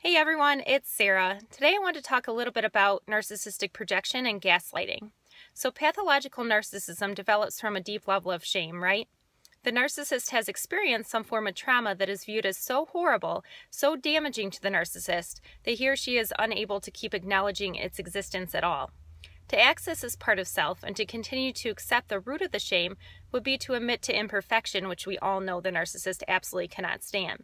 Hey everyone, it's Sarah. Today I want to talk a little bit about narcissistic projection and gaslighting. So pathological narcissism develops from a deep level of shame, right? The narcissist has experienced some form of trauma that is viewed as so horrible, so damaging to the narcissist, that he or she is unable to keep acknowledging its existence at all. To access this part of self and to continue to accept the root of the shame would be to admit to imperfection, which we all know the narcissist absolutely cannot stand.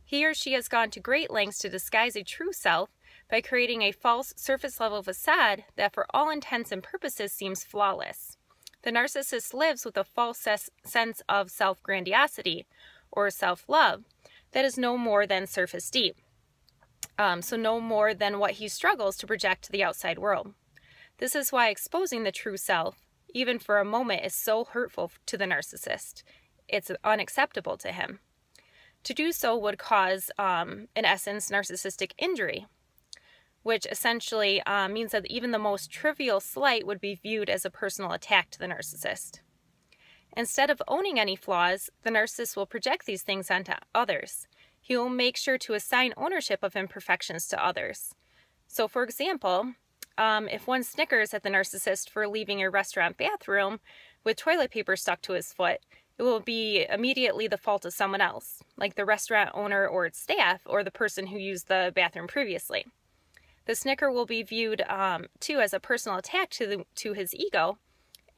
He or she has gone to great lengths to disguise a true self by creating a false surface-level facade that for all intents and purposes seems flawless. The narcissist lives with a false sense of self-grandiosity or self-love that is no more than surface deep. So no more than what he struggles to project to the outside world. This is why exposing the true self, even for a moment, is so hurtful to the narcissist. It's unacceptable to him. To do so would cause, in essence, narcissistic injury, which essentially means that even the most trivial slight would be viewed as a personal attack to the narcissist. Instead of owning any flaws, the narcissist will project these things onto others. He will make sure to assign ownership of imperfections to others. So, for example, if one snickers at the narcissist for leaving a restaurant bathroom with toilet paper stuck to his foot, it will be immediately the fault of someone else, like the restaurant owner or its staff, or the person who used the bathroom previously. The snicker will be viewed, too, as a personal attack to his ego,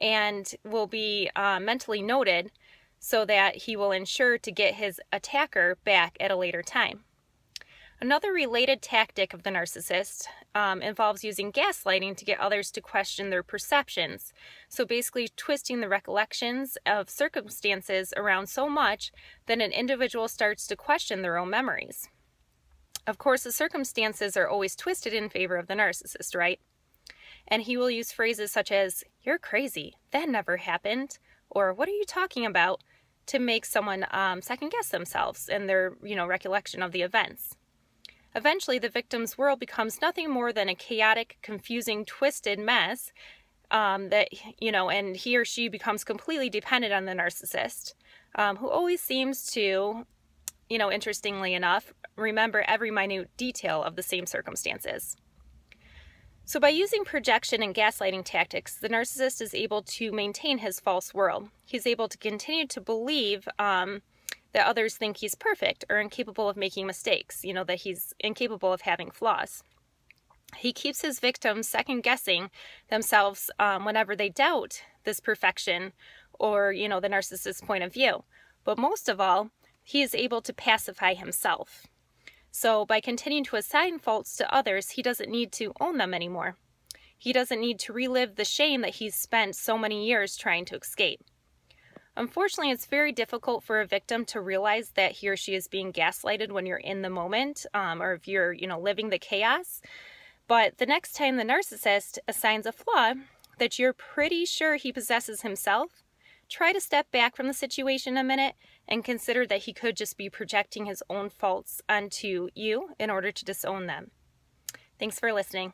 and will be mentally noted so that he will ensure to get his attacker back at a later time. Another related tactic of the narcissist involves using gaslighting to get others to question their perceptions. So basically twisting the recollections of circumstances around so much that an individual starts to question their own memories. Of course, the circumstances are always twisted in favor of the narcissist, right? And he will use phrases such as, "You're crazy, that never happened," or "What are you talking about?" to make someone second guess themselves and their recollection of the events. Eventually, the victim's world becomes nothing more than a chaotic, confusing, twisted mess and he or she becomes completely dependent on the narcissist, who always seems to, interestingly enough, remember every minute detail of the same circumstances. So by using projection and gaslighting tactics, the narcissist is able to maintain his false world. He's able to continue to believe that others think he's perfect or incapable of making mistakes, that he's incapable of having flaws. He keeps his victims second-guessing themselves whenever they doubt this perfection or, the narcissist's point of view. But most of all, he is able to pacify himself. So by continuing to assign faults to others, he doesn't need to own them anymore. He doesn't need to relive the shame that he's spent so many years trying to escape. Unfortunately, it's very difficult for a victim to realize that he or she is being gaslighted when you're in the moment, or if you're, living the chaos. But the next time the narcissist assigns a flaw that you're pretty sure he possesses himself, try to step back from the situation a minute and consider that he could just be projecting his own faults onto you in order to disown them. Thanks for listening.